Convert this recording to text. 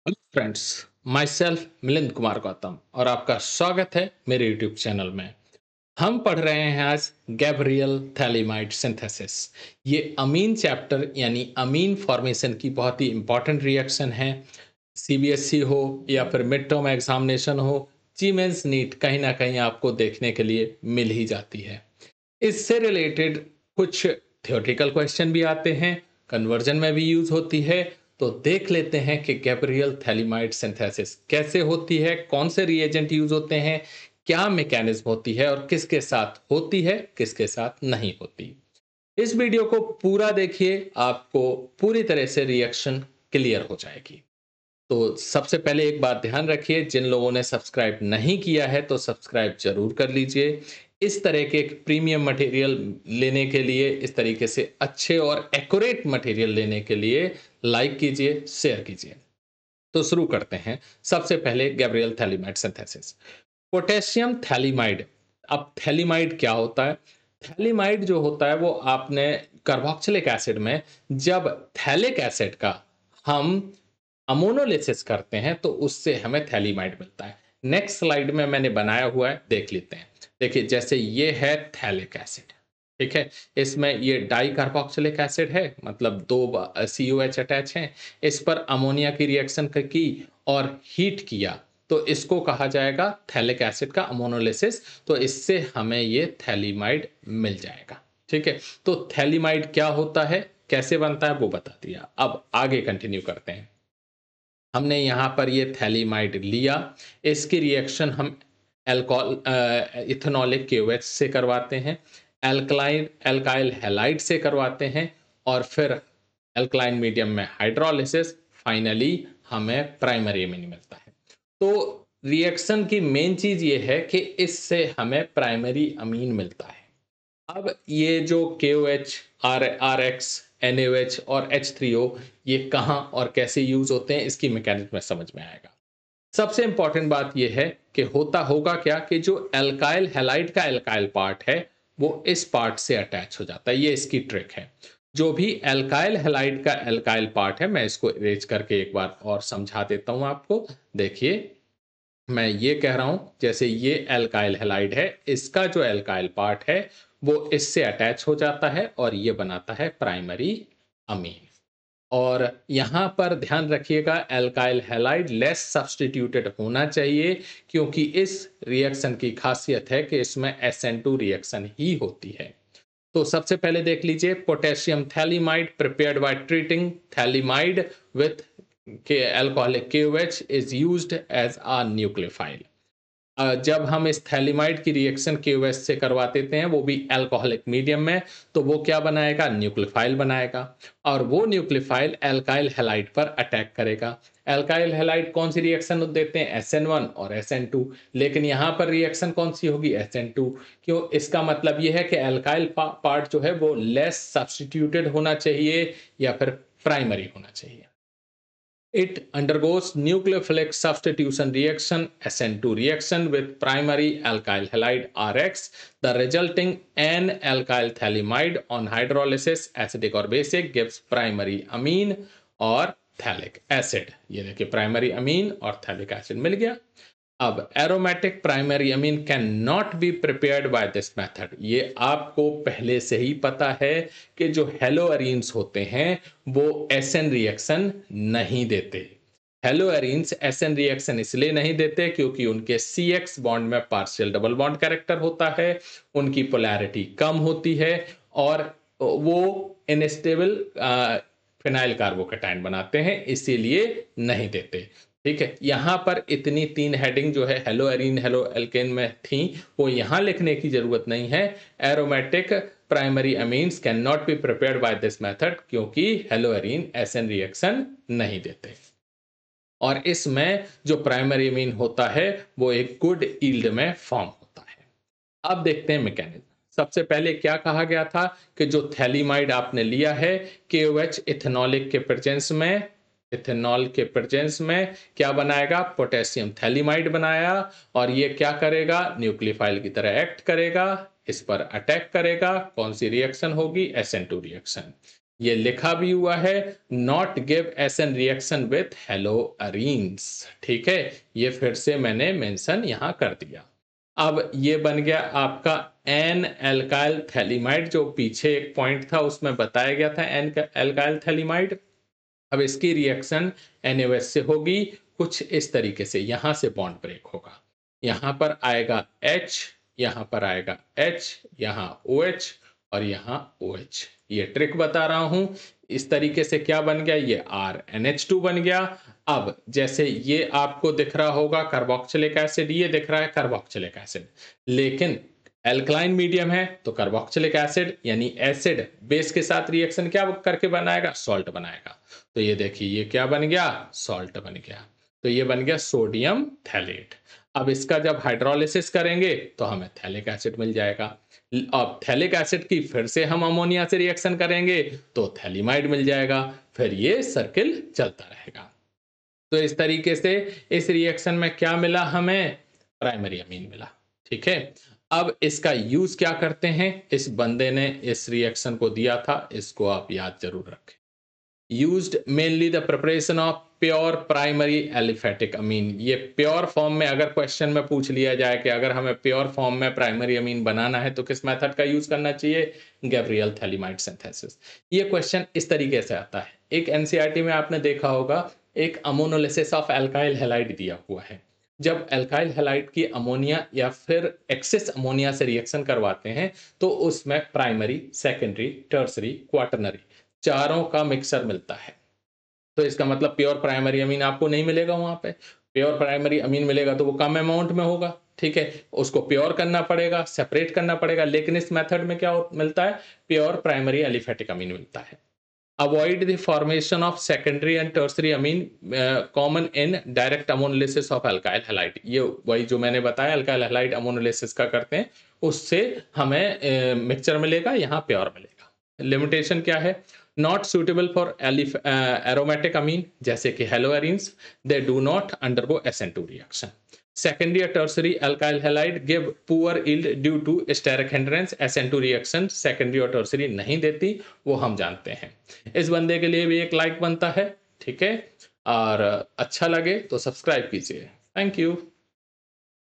Hello friends, my self Milind Kumar Gautam और आपका स्वागत है मेरे यूट्यूब चैनल में। हम पढ़ रहे हैं आज गैब्रियल थैलीमाइड सिंथेसिस। ये अमीन चैप्टर यानी अमीन फॉर्मेशन की बहुत ही इंपॉर्टेंट रिएक्शन है। सीबीएसई हो या फिर मिड टर्म एग्जामिनेशन हो, जी मेंस नीट कहीं ना कहीं आपको देखने के लिए मिल ही जाती है। इससे रिलेटेड कुछ थ्योरेटिकल क्वेश्चन भी आते हैं, कन्वर्जन में भी यूज होती है। तो देख लेते हैं कि गैब्रियल थैलीमाइड सिंथेसिस कैसे होती है, कौन से रिएजेंट यूज होते हैं, क्या मैकेनिज्म होती है और किसके साथ होती है, किसके साथ नहीं होती। इस वीडियो को पूरा देखिए, आपको पूरी तरह से रिएक्शन क्लियर हो जाएगी। तो सबसे पहले एक बात ध्यान रखिए, जिन लोगों ने सब्सक्राइब नहीं किया है तो सब्सक्राइब जरूर कर लीजिए। इस तरह के एक प्रीमियम मटेरियल लेने के लिए, इस तरीके से अच्छे और एक्यूरेट मटेरियल लेने के लिए लाइक कीजिए, शेयर कीजिए। तो शुरू करते हैं। सबसे पहले Gabriel phthalimide synthesis. Potassium phthalimide. अब थैलीमाइड क्या होता है? थैलीमाइड जो होता है वो आपने कार्बोक्सिलिक एसिड में जब थैलिक एसिड का हम अमोनोलिसिस करते हैं तो उससे हमें थैलीमाइड मिलता है। नेक्स्ट स्लाइड में मैंने बनाया हुआ है, देख लेते हैं। देखिए, जैसे ये है थैलिक एसिड, ठीक है। इसमें ये डाई कार्बोक्सिलिक एसिड है, मतलब दो COH अटैच हैं। इस पर अमोनिया की रिएक्शन की और हीट किया तो इसको कहा जाएगा थैलिक एसिड का अमोनोलिसिस। तो इससे हमें ये थैलीमाइड मिल जाएगा, ठीक है। तो थैलीमाइड क्या होता है, कैसे बनता है, वो बता दिया। अब आगे कंटिन्यू करते हैं। हमने यहाँ पर ये थैलीमाइड लिया, इसकी रिएक्शन हम इथेनॉलिक KOH से करवाते हैं, एल्कलाइन एल्काइल हैलाइड से करवाते हैं और फिर एल्कलाइन मीडियम में हाइड्रोलिसिस। फाइनली हमें प्राइमरी अमीन मिलता है। तो रिएक्शन की मेन चीज ये है कि इससे हमें प्राइमरी अमीन मिलता है। अब ये जो KOH, RX, NaOH और H3O, ये कहाँ और कैसे यूज होते हैं, इसकी मैकेनिज्म में समझ में आएगा। सबसे इंपॉर्टेंट बात यह है कि होता होगा क्या कि जो एल्काइल हैलाइड का एल्काइल पार्ट है वो इस पार्ट से अटैच हो जाता है। ये इसकी ट्रिक है। जो भी एल्काइल हैलाइड का एल्काइल पार्ट है, मैं इसको इरेज करके एक बार और समझा देता हूं आपको। देखिए, मैं ये कह रहा हूं, जैसे ये एल्काइल हैलाइड है, इसका जो एल्काइल पार्ट है वो इससे अटैच हो जाता है और ये बनाता है प्राइमरी अमीन। और यहाँ पर ध्यान रखिएगा, एल्काइल हैलाइड लेस सब्स्टिट्यूटेड होना चाहिए, क्योंकि इस रिएक्शन की खासियत है कि इसमें SN2 रिएक्शन ही होती है। तो सबसे पहले देख लीजिए, potassium phthalimide prepared by treating phthalimide with के alcoholic KOH is used as a nucleophile. जब हम इस थैलीमाइड की रिएक्शन KOH से करवा देते हैं, वो भी अल्कोहलिक मीडियम में, तो वो क्या बनाएगा, न्यूक्लियोफाइल बनाएगा। और वो न्यूक्लियोफाइल एल्काइल हैलाइड पर अटैक करेगा। एल्काइल हैलाइड कौन सी रिएक्शन देते हैं, SN1 और SN2। लेकिन यहाँ पर रिएक्शन कौन सी होगी, SN2। क्यों? इसका मतलब ये है कि एल्काइल पार्ट जो है वो लेस सब्स्टिट्यूटेड होना चाहिए या फिर प्राइमरी होना चाहिए। It undergoes nucleophilic substitution reaction SN2 reaction with primary alkyl halide RX. The resulting N-alkyl thalamide on hydrolysis acidic or basic gives primary amine और थैलिक एसिड। ये देखिए, प्राइमरी अमीन और थैलिक एसिड मिल गया। अब aromatic primary amine can not be prepared by this method. ये आपको पहले से ही पता है कि जो हेलोअरीन्स होते हैं वो SN रिएक्शन नहीं देते। हेलोअरीन्स SN रिएक्शन इसलिए नहीं देते क्योंकि उनके CX बॉन्ड में पार्शियल डबल बॉन्ड कैरेक्टर होता है, उनकी पोलैरिटी कम होती है और वो इनस्टेबल फिनाइल कार्बोकेटाइन बनाते हैं, इसीलिए नहीं देते। ठीक है, यहाँ पर इतनी 3 हेडिंग जो है हेलो एरीन हेलो एल्केन में थी, वो यहाँ लिखने की जरूरत नहीं है। Aromatic primary amines can not be prepared by this method, क्योंकि हेलो एरीन SN रिएक्शन नहीं देते। और इसमें जो प्राइमरी अमीन होता है वो एक गुड ईल्ड में फॉर्म होता है। अब देखते हैं मैकेनिज्म। सबसे पहले क्या कहा गया था कि जो थैलीमाइड आपने लिया है, KOH इथेनॉलिक के प्रेजेंस में, इथेनॉल के प्रेजेंस में क्या बनाएगा, पोटेशियम थैलीमाइड बनाया। और ये क्या करेगा, न्यूक्लियोफाइल की तरह एक्ट करेगा, इस पर अटैक करेगा। कौन सी रिएक्शन होगी, SN2 रिएक्शन। ये लिखा भी हुआ है, not give S N reaction with haloarenes. ठीक है, ये फिर से मैंने मेंशन यहाँ कर दिया। अब ये बन गया आपका एन एल्काइल थैलिमाइड, जो पीछे एक पॉइंट था उसमें बताया गया था एन एल्काइल थैलिमाइड। अब इसकी रिएक्शन NaOH से होगी कुछ इस तरीके से, यहाँ से बॉन्ड ब्रेक होगा, यहाँ पर आएगा H, यहाँ पर आएगा H, यहाँ OH और यहाँ OH। ये ट्रिक बता रहा हूँ। इस तरीके से क्या बन गया, ये RNH2 बन गया। अब जैसे ये आपको दिख रहा होगा कार्बोक्सिलिक एसिड, ये दिख रहा है कार्बोक्सिलिक एसिड, लेकिन एल्कलाइन मीडियम है तो कार्बोक्सिलिक एसिड यानी एसिड बेस के साथ रिएक्शन क्या करके बनाएगा, सॉल्ट बनाएगा। तो ये देखिए ये क्या बन गया, सॉल्ट बन गया। तो ये बन गया सोडियम थैलेट। अब इसका जब हाइड्रोलिसिस करेंगे तो हमें थैलिक एसिड मिल जाएगा। अब थैलिक एसिड की फिर से हम अमोनिया से रिएक्शन करेंगे तो थैलिमाइड मिल जाएगा, फिर ये सर्किल चलता रहेगा। तो इस तरीके से इस रिएक्शन में क्या मिला हमें, प्राइमरी अमीन मिला। ठीक है, अब इसका यूज क्या करते हैं, इस बंदे ने इस रिएक्शन को दिया था, इसको आप याद जरूर रखें। used mainly the preparation of pure primary aliphatic अमीन। ये प्योर फॉर्म में अगर क्वेश्चन में पूछ लिया जाए कि अगर हमें प्योर फॉर्म में प्राइमरी अमीन बनाना है तो किस मेथड का यूज करना चाहिए, गैब्रियल थैलिमाइड सिंथेसिस। ये क्वेश्चन इस तरीके से आता है। एक एनसीईआरटी में आपने देखा होगा एक अमोनोलिसिस ऑफ एल्काइल हैलाइड दिया हुआ है। जब एल्काइल हैलाइड की अमोनिया या फिर एक्सेस अमोनिया से रिएक्शन करवाते हैं तो उसमें प्राइमरी, सेकेंडरी, टर्सरी, क्वाटरनरी चारों का मिक्सर मिलता है। तो इसका मतलब प्योर प्राइमरी अमीन आपको नहीं मिलेगा वहां पे। प्योर प्राइमरी अमीन मिलेगा तो वो कम अमाउंट में होगा। ठीक है, उसको प्योर करना पड़ेगा, सेपरेट करना पड़ेगा, लेकिन इस मेथड में क्या मिलता है, प्योर प्राइमरी एलिफेटिक अमीन मिलता है। Avoid the formation of secondary and tertiary amine common in direct ammonolysis of alkyl halide. ये वही जो मैंने बताया अल्काइल हैलाइड अमोनोलिसिस का करते हैं, उससे हमें मिक्सचर मिलेगा, यहाँ प्योर मिलेगा। लिमिटेशन क्या है, not suitable for aromatic amine जैसे कि haloarenes, they do not undergo SN2 reaction. Secondary और tertiary alkyl halide give poor yield due to steric hindrance. SN2 reaction secondary और टर्सरी नहीं देती, वो हम जानते हैं। इस बंदे के लिए भी एक लाइक बनता है। ठीक है, और अच्छा लगे तो सब्सक्राइब कीजिए। Thank you.